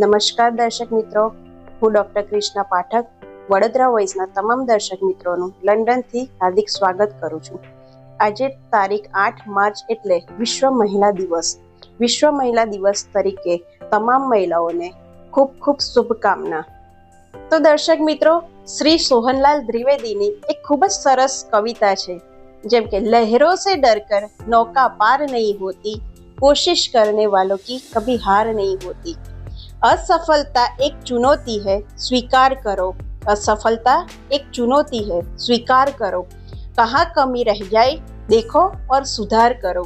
નમસ્કાર દર્શક મિત્રો, હું ડોક્ટર કૃષ્ણા પાઠક વડોદરા વોઇસના તમામ દર્શક મિત્રોનું લંડનથી હાર્દિક સ્વાગત કરું છું. આજે તારીખ 8 માર્ચ એટલે વિશ્વ મહિલા દિવસ. વિશ્વ મહિલા દિવસ તરીકે તમામ મહિલાઓને ખૂબ ખૂબ શુભકામના. તો દર્શક મિત્રો, શ્રી સોહનલાલ દ્વિવેદીની એક ખૂબ જ સરસ કવિતા છે, જેમ કે લહેરો સે ડરકર નૌકા પાર નહીં હોતી, कोशिश करने वालों की कभी हार नहीं होती. असफलता एक चुनौती है, स्वीकार करो. असफलता एक चुनौती है, स्वीकार करो. कहाँ कमी रह जाए देखो और सुधार करो.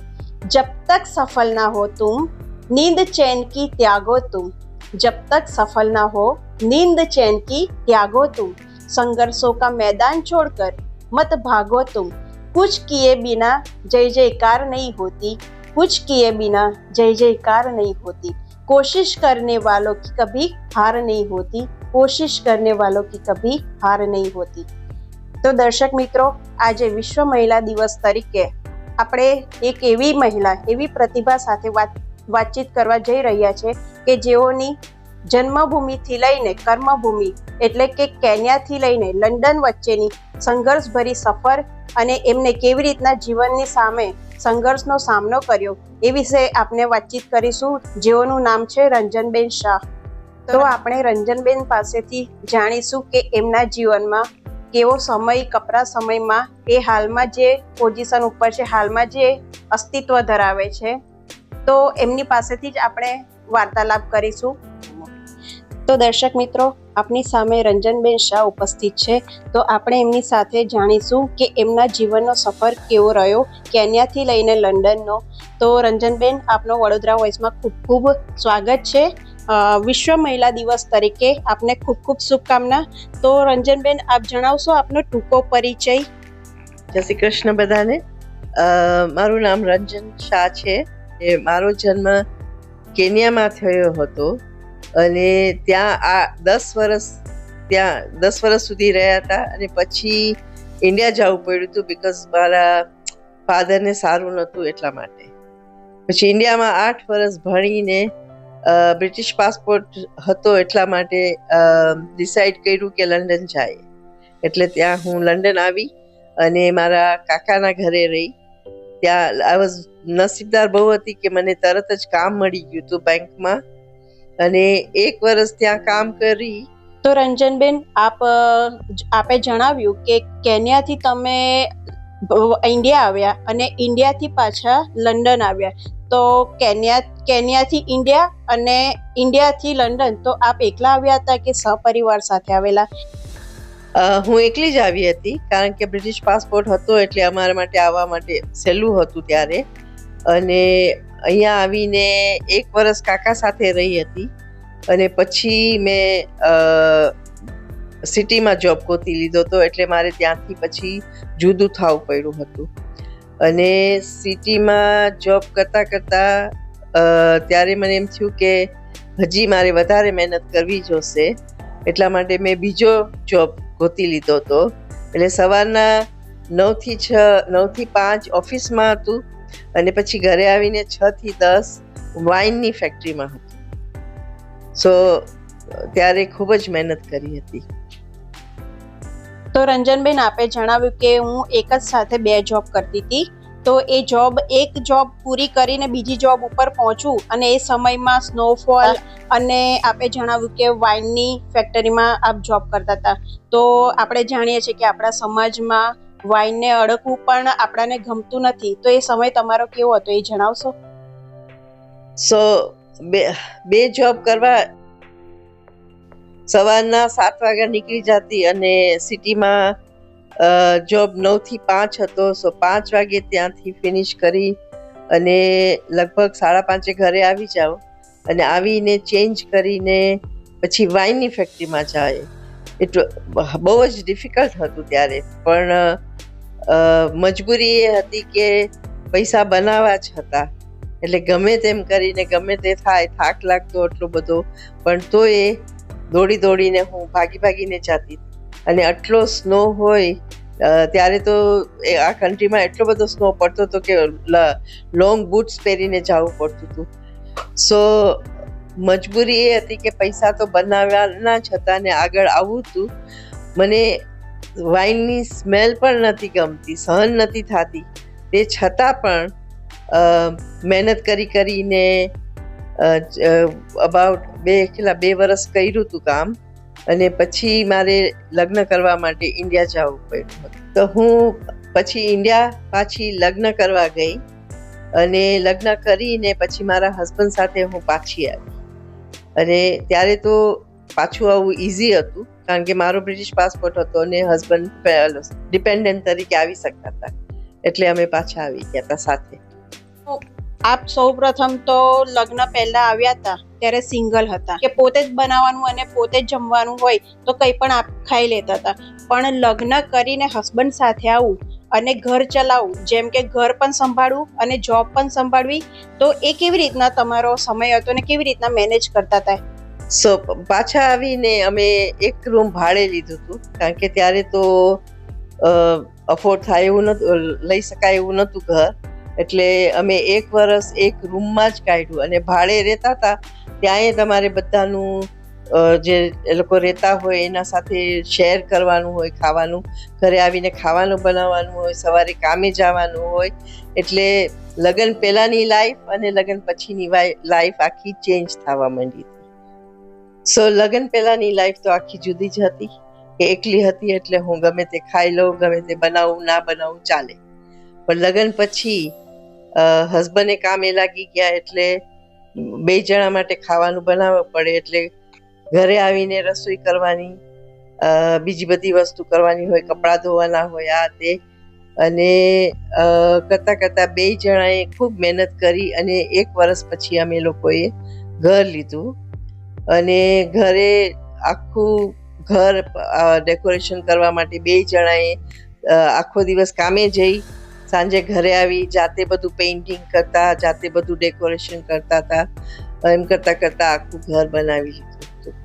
जब तक सफल ना हो तुम, नींद चैन की त्यागो तुम. जब तक सफल ना हो, नींद चैन की त्यागो तुम. संघर्षों का मैदान छोड़कर मत भागो तुम. कुछ किए बिना जय जयकार नहीं होती. कुछ किए बिना जय जयकार नहीं होती. कोशिश करने वालों की कभी हार नहीं होती. कोशिश करने वालों की कभी हार नहीं होती. તો દર્શક મિત્રો, આજે વિશ્વ મહિલા દિવસ તરીકે આપણે એક એવી મહિલા, એવી પ્રતિભા સાથે વાતચીત કરવા જઈ રહ્યા છે કે જેઓની જન્મભૂમિથી લઈને કર્મભૂમિ એટલે કે કેન્યાથી લઈને લંડન વચ્ચેની સંઘર્ષભરી સફર અને એમને કેવી રીતના જીવનની સામે સંઘર્ષનો સામનો કર્યો એ વિશે આપણે વાતચીત કરીશું, જેઓનું નામ છે રંજનબેન શાહ. તો આપણે રંજનબેન પાસેથી જાણીશું કે એમના જીવનમાં કેવો સમય, કપરા સમયમાં એ હાલમાં જે પોઝિશન ઉપર છે, હાલમાં જે અસ્તિત્વ ધરાવે છે, તો એમની પાસેથી જ આપણે વાર્તાલાપ કરીશું. તો દર્શક મિત્રો, આપની સામે રંજનબેન શાહ ઉપસ્થિત છે. તો આપણે એમની સાથે જાણીશું કે એમના જીવનનો સફર કેવો રહ્યો, કેન્યાથી લઈને લંડનનો. તો રંજનબેન, આપનો વડોદરા વોઇસમાં ખૂબ ખૂબ સ્વાગત છે. વિશ્વ મહિલા દિવસ તરીકે આપને ખૂબ ખૂબ શુભકામના. તો રંજનબેન, આપ જણાવશો આપનો ટૂંકો પરિચય? જય શ્રી કૃષ્ણ બધાને. મારું નામ રંજન શાહ છે. મારો જન્મ કેન્યામાં થયો હતો અને ત્યાં 10 વર્ષ સુધી રહ્યા હતા અને પછી ઇન્ડિયા જવું પડ્યું હતું બિકોઝ મારા ફાધરને સારું નહોતું, એટલા માટે. પછી ઇન્ડિયામાં 8 વર્ષ ભણીને બ્રિટિશ પાસપોર્ટ હતો, એટલા માટે ડિસાઈડ કર્યું કે લંડન જાય. એટલે ત્યાં હું લંડન આવી અને મારા કાકાના ઘરે રહી. ત્યાં નસીબદાર બહુ હતી કે મને તરત જ કામ મળી ગયું હતું બેંકમાં અને 1 વર્ષ ત્યાં કામ કરી. તો રંજનબેન, આપે જણાવ્યું કે કેન્યાથી તમે ઇન્ડિયા આવ્યા અને ઇન્ડિયાથી પાછા લંડન આવ્યા. તો કેન્યાથી ઇન્ડિયા અને ઇન્ડિયાથી લંડન, તો આપ એકલા આવ્યા હતા કે સહપરિવાર સાથે આવેલા? હું એકલી જ આવી હતી, કારણ કે બ્રિટિશ પાસપોર્ટ હતો એટલે અમારા માટે આવવા માટે સહેલું હતું ત્યારે. અને અહીંયા આવીને 1 વર્ષ કાકા સાથે રહી હતી અને પછી મેં સિટીમાં જોબ ગોતી લીધો હતો, એટલે મારે ત્યાંથી પછી જુદું થવું પડ્યું હતું. અને સિટીમાં જોબ કરતાં ત્યારે મને એમ થયું કે હજી મારે વધારે મહેનત કરવી જોશે, એટલા માટે મેં બીજો જોબ ગોતી લીધો હતો. એટલે સવારના 9 થી 5 ઓફિસમાં હતું અને પછી ઘરે આવીને 6 થી 10 વાઇનની ફેક્ટરીમાં હતું. સો ત્યારે ખૂબ જ મહેનત કરી હતી. તો રંજનબેન, આપે જણાવ્યું કે હું એક જ સાથે 2 જોબ કરતી હતી. તો એક જોબ પૂરી કરીને બીજી જોબ ઉપર પહોંચું અને એ સમયમાં સ્નોફોલ અને આપે જણાવ્યું કે વાઇનની ફેક્ટરીમાં આપ જોબ કરતા હતા. તો આપણે જાણીએ છીએ કે આપણા સમાજમાં વાઇનને અડકવું પણ આપણાને ગમતું નથી. તો એ સમય તમારો કેવો હતો, એ જણાવશો? સો બે જોબ કરવા સવારના 7 વાગ્યા નીકળી જતી અને સિટીમાં જોબ 9 થી 5 હતો. સો 5 વાગે ત્યાંથી ફિનિશ કરી અને લગભગ 5:30 ઘરે આવી જાઓ અને આવીને ચેન્જ કરીને પછી વાઇનની ફેક્ટરીમાં જાય. એટલું બહુ જ ડિફિકલ્ટ હતું ત્યારે, પણ મજબૂરી એ હતી કે પૈસા બનાવવા જ હતા. એટલે ગમે તેમ કરીને, ગમે તે થાય, થાક લાગતો એટલો બધો, પણ તો એ દોડીને હું ભાગીને જતી. અને આટલો સ્નો હોય ત્યારે તો આ કન્ટ્રીમાં એટલો બધો સ્નો પડતો હતો કે લોંગ બૂટ્સ પહેરીને જવું પડતું હતું. સો મજબૂરી એ હતી કે પૈસા તો બનાવવાના જ હતા ને આગળ આવવું હતું. મને વાઇનની સ્મેલ પણ નથી ગમતી, સહન નથી થતી. તે છતાં પણ મહેનત કરીને અબાઉટ 2 વર્ષ કર્યું હતું કામ, અને પછી મારે લગ્ન કરવા માટે ઇન્ડિયા જવું પડ્યું. તો હું પછી ઇન્ડિયા પાછી લગ્ન કરવા ગઈ, અને લગ્ન કરીને પછી મારા હસબન્ડ સાથે હું પાછી આવી. અને ત્યારે તો પાછું આવવું ઇઝી હતું, કારણ કે મારો બ્રિટિશ પાસપોર્ટ હતો અને હસબન્ડ ડિપેન્ડન્ટ તરીકે આવી શકતા હતા, એટલે અમે પાછા આવી ગયા હતા સાથે. આપ સૌ પ્રથમ તો લગ્ન પહેલા આવ્યા હતા ત્યારે સિંગલ હતા, કે પોતે જ બનાવવાનું અને પોતે જ જમવાનું હોય તો કંઈ પણ આપ ખાઈ લેતા હતા. પણ લગ્ન કરીને હસબન્ડ સાથે આવું અને ઘર ચલાવવું, જેમ કે ઘર પણ સંભાળવું અને જોબ પણ સંભાળવી, તો એ કેવી રીતના તમારો સમય હતો ને કેવી રીતના મેનેજ કરતા હતા? સો પાછા આવીને અમે એક રૂમ ભાડે લીધું હતું, કારણ કે ત્યારે તો અફોર્ડ થાય એવું નહોતું, લઈ શકાય એવું નહોતું ઘર. એટલે અમે 1 વર્ષ એક રૂમમાં જ કાઢ્યું, અને ભાડે રહેતા હતા ત્યાંય તમારે બધાનું જે એ લોકો રહેતા હોય એના સાથે શેર કરવાનું હોય, ખાવાનું ઘરે આવીને ખાવાનું બનાવવાનું હોય, સવારે કામે જવાનું હોય. એટલે લગ્ન પહેલાની લાઈફ અને લગ્ન પછીની લાઈફ આખી ચેન્જ થવા માંડી હતી. સો લગ્ન પહેલાની લાઈફ તો આખી જુદી જ હતી, કે એકલી હતી એટલે હું ગમે તે ખાઈ લઉં, ગમે તે બનાવું ના બનાવું ચાલે. પણ લગ્ન પછી હસબન્ડે કામે લાગી ગયા એટલે 2 જણા માટે ખાવાનું બનાવવું પડે, એટલે ઘરે આવીને રસોઈ કરવાની, બીજી બધી વસ્તુ કરવાની હોય, કપડાં ધોવાના હોય, આ તે. અને કરતાં 2 જણાએ ખૂબ મહેનત કરી, અને 1 વર્ષ પછી અમે લોકોએ ઘર લીધું. અને ઘરે આખું ઘર ડેકોરેશન કરવા માટે 2 જણાએ આખો દિવસ કામે જઈ, સાંજે ઘરે આવી જાતે બધું પેઇન્ટિંગ કરતા, જાતે બધું ડેકોરેશન કરતા હતા. એમ કરતા આખું ઘર બનાવી લીધું.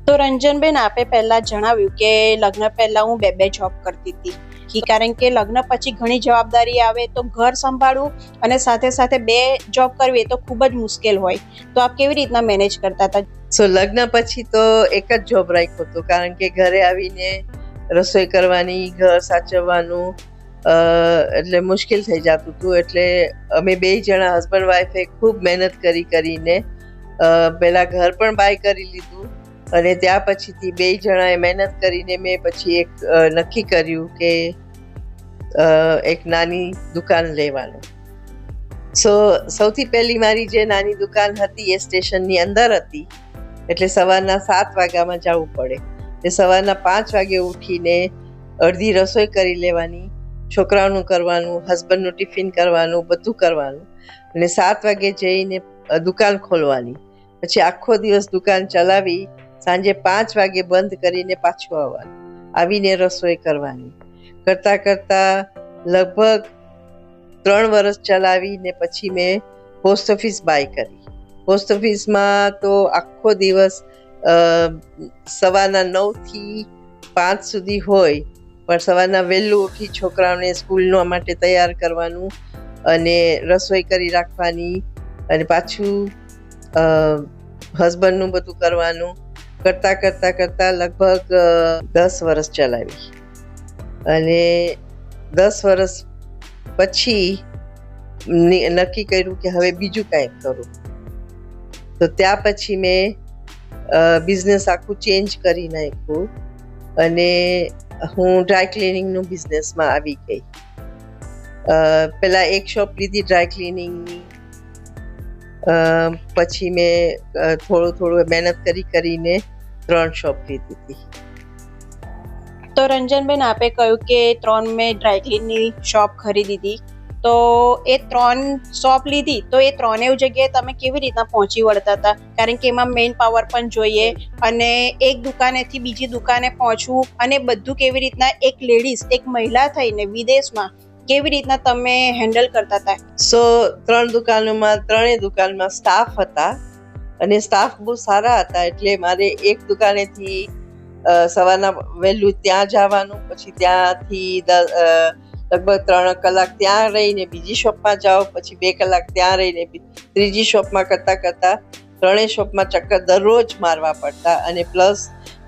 તો રંજનબેન, આપે પહેલા જણાવ્યું કે લગ્ન પહેલા હું 2 જોબ કરતી હતી, કારણ કે લગ્ન પછી ઘણી જવાબદારી આવે તો ઘર સંભાળવું અને સાથે સાથે 2 જોબ કરવી તો ખૂબ જ મુશ્કેલ હોય. તો આપ કેવી રીતના મેનેજ કરતા હતા? સો લગ્ન પછી તો એક જ જોબ રાખ્યો હતો, કારણ કે ઘરે આવીને રસોઈ કરવાની, ઘર સાચવવાનું, એટલે મુશ્કેલ થઈ જતું હતું. એટલે અમે 2 જણા હસબન્ડ વાઈફે ખૂબ મહેનત કરીને પહેલા ઘર પણ બાય કરી લીધું, અને ત્યાં પછીથી 2 જણાએ મહેનત કરીને મેં પછી એક નક્કી કર્યું કે એક નાની દુકાન લેવાનું. સો સૌથી પહેલી મારી જે નાની દુકાન હતી એ સ્ટેશનની અંદર હતી, એટલે સવારના 7 વાગ્યામાં જવું પડે. એટલે સવારના 5 વાગે ઉઠીને અડધી રસોઈ કરી લેવાની, છોકરાઓનું કરવાનું, હસબન્ડનું ટિફિન કરવાનું, બધું કરવાનું, અને 7 વાગે જઈને દુકાન ખોલવાની. પછી આખો દિવસ દુકાન ચલાવી, સાંજે 5 વાગે બંધ કરીને પાછું આવવાનું, આવીને રસોઈ કરવાની. કરતા લગભગ 3 વર્ષ ચલાવીને પછી મેં પોસ્ટ ઓફિસ બાય કરી. પોસ્ટ ઓફિસમાં તો આખો દિવસ સવારના 9 થી 5 સુધી હોય, પણ સવારના વહેલું ઉઠી છોકરાઓને સ્કૂલનો માટે તૈયાર કરવાનું, અને રસોઈ કરી રાખવાની, અને પાછું હસબન્ડનું બધું કરવાનું. કરતા લગભગ 10 વર્ષ ચલાવી. અને 10 વર્ષ પછી નક્કી કર્યું કે હવે બીજું કંઈક કરું. તો ત્યાં પછી મેં બિઝનેસ આખું ચેન્જ કરી નાખ્યું, અને હું ડ્રાય ક્લિનિંગનું બિઝનેસમાં આવી ગઈ. પહેલા એક શોપ લીધી ડ્રાય ક્લિનિંગની, પછી મેં થોડું મહેનત કરીને 3 શોપ લીધી હતી. તો રંજનબેન, આપે કહ્યું કે 3 મેં ડ્રાય ક્લીનની શોપ ખરીદી હતી, તો એ 3 શોપ લીધી તો એ 3 જગ્યાએ તમે કેવી રીતના પહોંચી વળતા હતા? કારણ કે એમાં મેઇન પાવર પણ જોઈએ, અને એક દુકાનેથી બીજી દુકાને પહોંચવું, અને બધું કેવી રીતના એક લેડીઝ, એક મહિલા થઈને વિદેશમાં કેવી રીતના તમે હેન્ડલ કરતા હતા? સો 3 દુકાનમાં સ્ટાફ હતા, અને સ્ટાફ બહુ સારા હતા. એટલે મારે એક દુકાનેથી સવારના વહેલું ત્યાં જવાનું, પછી ત્યાંથી લગભગ 3 કલાક ત્યાં રહીને બીજી શોપમાં જાઓ, પછી 2 કલાક ત્યાં રહીને ત્રીજી શોપમાં કરતા ત્રણેય શોપમાં ચક્કર દરરોજ મારવા પડતા, અને પ્લસ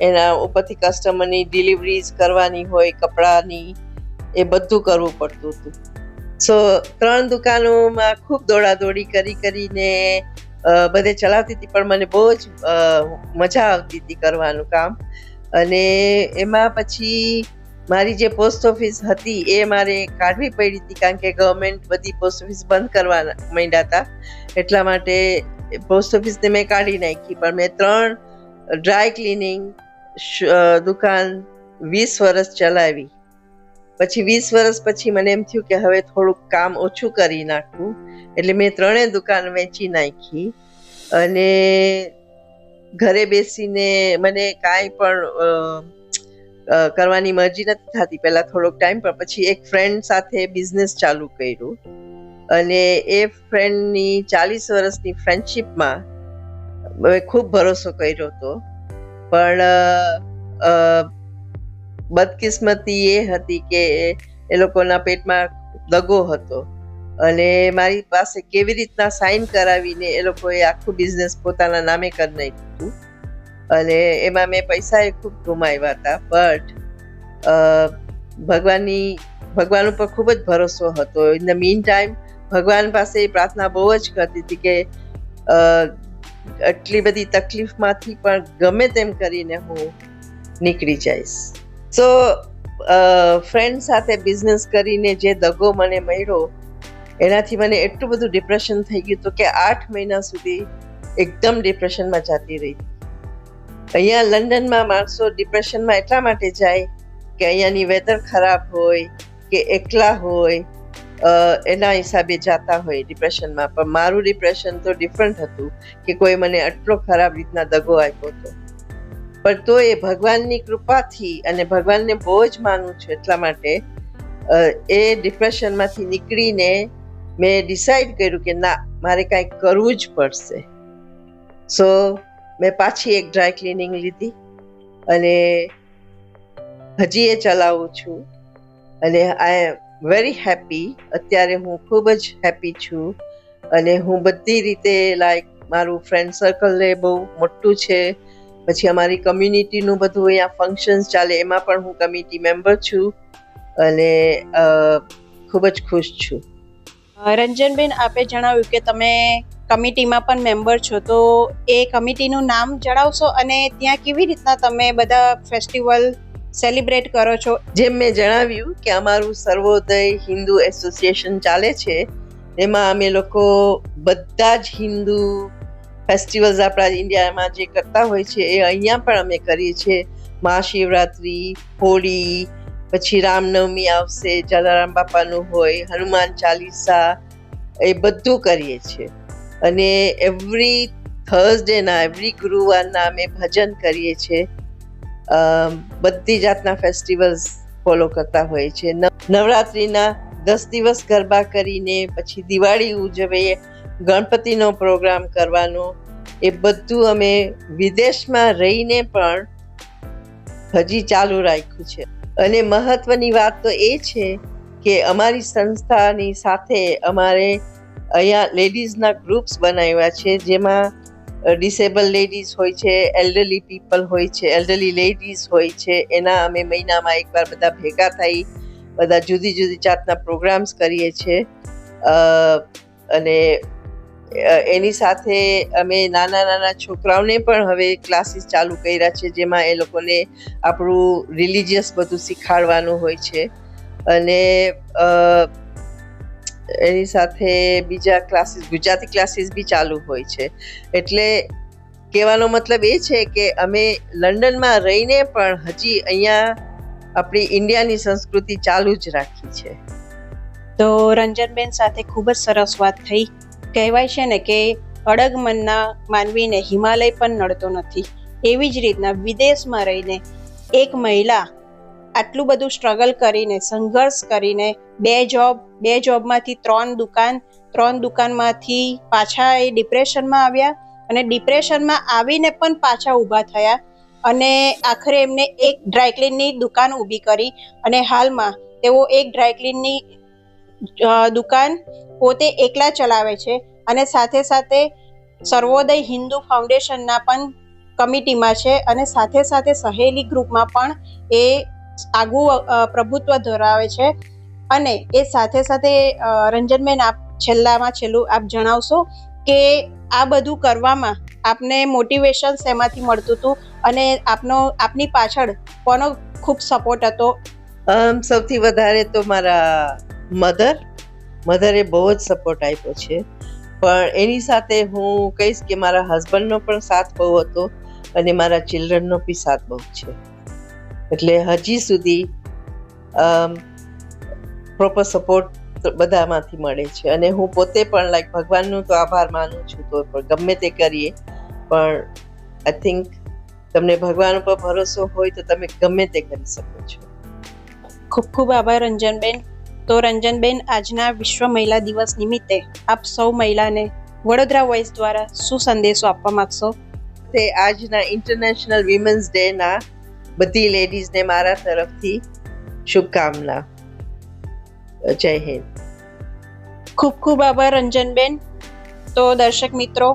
એના ઉપરથી કસ્ટમરની ડિલિવરીઝ કરવાની હોય, કપડાની, એ બધું કરવું પડતું હતું. સો 3 દુકાનોમાં ખૂબ દોડાદોડી કરીને બધે ચલાવતી હતી, પણ મને બહુ જ મજા આવતી હતી કરવાનું કામ. અને એમાં પછી મારી જે પોસ્ટ ઓફિસ હતી એ મારે કાઢવી પડી હતી, કારણ કે ગવર્મેન્ટ બધી પોસ્ટ ઓફિસ બંધ કરવા માંડ્યા હતા, એટલા માટે પોસ્ટ ઓફિસને મેં કાઢી નાખી. પણ મેં 3 ડ્રાય ક્લિનિંગ દુકાન 20 વર્ષ ચલાવી. પછી 20 વર્ષ પછી મને એમ થયું કે હવે થોડુંક કામ ઓછું કરી નાખવું, એટલે મેં 3 દુકાન વેચી નાખી. અને ઘરે બેસીને મને કાંઈ પણ કરવાની મરજી નથી થતી પહેલા થોડોક ટાઈમ, પણ પછી એક ફ્રેન્ડ સાથે બિઝનેસ ચાલુ કર્યું, અને એ ફ્રેન્ડની 40 વર્ષની ફ્રેન્ડશીપમાં ખૂબ ભરોસો કર્યો હતો. પણ બદકિસ્મતી એ હતી કે એ લોકોના પેટમાં દગો હતો, અને મારી પાસે કેવી રીતના સાઇન કરાવીને એ લોકોએ આખું બિઝનેસ પોતાના નામે કરી નાખ્યું, અને એમાં મેં પૈસા એ ખૂબ ગુમાવ્યા હતા. બટ ભગવાન ઉપર ખૂબ જ ભરોસો હતો. ઇન ધ મીન ટાઈમ ભગવાન પાસે પ્રાર્થના બહુ જ કરતી હતી કે આટલી બધી તકલીફમાંથી પણ ગમે તેમ કરીને હું નીકળી જઈશ. સો ફ્રેન્ડ સાથે બિઝનેસ કરીને જે દગો મને મળ્યો, એનાથી મને એટલું બધું ડિપ્રેશન થઈ ગયું હતું કે 8 મહિના સુધી એકદમ ડિપ્રેશનમાં જતી રહી. અહીંયા લંડનમાં માણસો ડિપ્રેશનમાં એટલા માટે જાય કે અહીંયાની વેધર ખરાબ હોય કે એકલા હોય, એના હિસાબે જાતા હોય ડિપ્રેશનમાં. પણ મારું ડિપ્રેશન તો ડિફરન્ટ હતું કે કોઈ મને આટલો ખરાબ રીતના દગો આપ્યો હતો. પણ તો એ ભગવાનની કૃપાથી, અને ભગવાનને બહુ જ માનું છું એટલા માટે, એ ડિપ્રેશનમાંથી નીકળીને મેં ડિસાઈડ કર્યું કે ના, મારે કાંઈક કરવું જ પડશે. સો મેં પાછી એક ડ્રાય ક્લિનિંગ લીધી, અને હજી એ ચલાવું છું, અને આઈ એમ વેરી હેપી. અત્યારે હું ખૂબ જ હેપી છું, અને હું બધી રીતે મારું ફ્રેન્ડ સર્કલ બહુ મોટું છે. પછી અમારી કમ્યુનિટીનું બધું અહીંયા ફંક્શન્સ ચાલે, એમાં પણ હું કમિટી મેમ્બર છું, અને ખૂબ જ ખુશ છું. રંજનબેન, આપે જણાવ્યું કે તમે કમિટીમાં પણ મેમ્બર છો, તો એ કમિટીનું નામ જણાવશો, અને ત્યાં કેવી રીતના તમે બધા ફેસ્ટિવલ સેલિબ્રેટ કરો છો? જેમ મેં જણાવ્યું કે અમારું સર્વોદય હિન્દુ એસોસિએશન ચાલે છે, એમાં અમે લોકો બધા જ હિન્દુ ફેસ્ટિવલ્સ આપણા ઇન્ડિયામાં જે કરતા હોય છે એ અહીંયા પણ અમે કરીએ છીએ. મહાશિવરાત્રી, હોળી, પછી રામનવમી આવશે, જલારામ બાપાનું હોય, હનુમાન ચાલીસા, એ બધું કરીએ છીએ. અને એવરી થર્સડેના, એવરી ગુરુવારના અમે ભજન કરીએ છીએ. બધી જાતના ફેસ્ટિવલ્સ ફોલો કરતા હોય છે. નવરાત્રિના 10 દિવસ ગરબા કરીને પછી દિવાળી ઉજવીએ, ગણપતિનો પ્રોગ્રામ કરવાનો, એ બધું અમે વિદેશમાં રહીને પણ હજી ચાલુ રાખ્યું છે. અને મહત્વની વાત તો એ છે કે અમારી સંસ્થાની સાથે અમારે અહીંયા લેડીઝના ગ્રુપ્સ બનાવ્યા છે, જેમાં ડિસેબલ લેડીઝ હોય છે, એલ્ડરલી પીપલ હોય છે, એલ્ડરલી લેડીઝ હોય છે. એના અમે મહિનામાં એકવાર બધા ભેગા થઈ બધા જુદી જુદી જાતના પ્રોગ્રામ્સ કરીએ છીએ. અને એની સાથે અમે નાના છોકરાઓને પણ હવે ક્લાસીસ ચાલુ કર્યા છે, જેમાં એ લોકોને આપણું રિલિજિયસ બધું શીખવાડવાનું હોય છે. અને એની સાથે બીજા ક્લાસીસ, ગુજરાતી ક્લાસીસ બી ચાલુ હોય છે. એટલે કહેવાનો મતલબ એ છે કે અમે લંડનમાં રહીને પણ હજી અહીંયા આપણી ઇન્ડિયાની સંસ્કૃતિ ચાલુ જ રાખી છે. તો રંજનબેન સાથે ખૂબ જ સરસ વાત થઈ. કહેવાય છે ને કે અડગ મનના માનવીને હિમાલય પણ નડતો નથી. એવી જ રીતના વિદેશમાં રહીને એક મહિલા આટલું બધું સ્ટ્રગલ કરીને, સંઘર્ષ કરીને, 2 જોબમાંથી 3 દુકાનમાંથી પાછા એ ડિપ્રેશનમાં આવ્યા, અને ડિપ્રેશનમાં આવીને પણ પાછા ઊભા થયા, અને આખરે એમને એક ડ્રાયક્લીનની દુકાન ઊભી કરી, અને હાલમાં તેઓ એક ડ્રાયક્લીનની દુકાન પોતે એકલા ચલાવે છે, અને સાથે સાથે સર્વોદય હિન્દુ ફાઉન્ડેશનના પણ કમિટીમાં છે અને સાથે સાથે સહેલી ગ્રુપમાં પણ એ આગવું પ્રભુત્વ ધરાવે છે. અને એ સાથે સાથે રંજનબેન, આપ છેલ્લું આપ જણાવશો કે આ બધું કરવામાં આપને મોટિવેશન શેમાંથી મળતું હતું અને આપની પાછળ કોનો ખૂબ સપોર્ટ હતો? સૌથી વધારે તો મારા મધરે બહુ જ સપોર્ટ આપ્યો છે, પણ એની સાથે હું કહીશ કે મારા હસબન્ડનો પણ સાથ બહુ હતો અને મારા ચિલ્ડ્રનનો બી સાથ બહુ છે. એટલે હજી સુધી પ્રોપર સપોર્ટ બધામાંથી મળે છે અને હું પોતે પણ ભગવાનનો તો આભાર માનું છું, તો પણ ગમે તે કરીએ પણ આઈ થિંક તમને ભગવાન ઉપર ભરોસો હોય તો તમે ગમે તે કરી શકો છો. ખૂબ ખૂબ આભાર રંજનબેન. તો રંજનબેન, આજના વિશ્વ મહિલા દિવસ નિમિત્તે આપ સૌ મહિલાને વડોદરા વોઇસ દ્વારા શું સંદેશો આપવા માંગશો? તે આજના ઇન્ટરનેશનલ વિમેન્સ ડે ના બધી લેડીઝને મારા તરફથી શુભકામના. જય હિન્દ. ખૂબ ખૂબ આભાર રંજનબેન. તો દર્શક મિત્રો,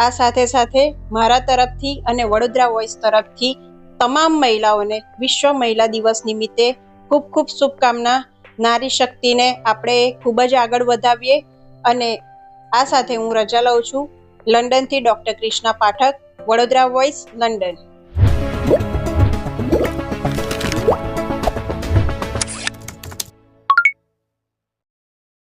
આ સાથે સાથે મારા તરફથી અને વડોદરા વોઇસ તરફથી તમામ મહિલાઓને વિશ્વ મહિલા દિવસ નિમિત્તે ખૂબ ખૂબ શુભકામના. નારી શક્તિને આપણે ખૂબ જ આગળ વધાવીએ. અને આ સાથે હું રજા લઉં છું. લંડનથી doctor Krishna Pathak, Vadodara voice, London.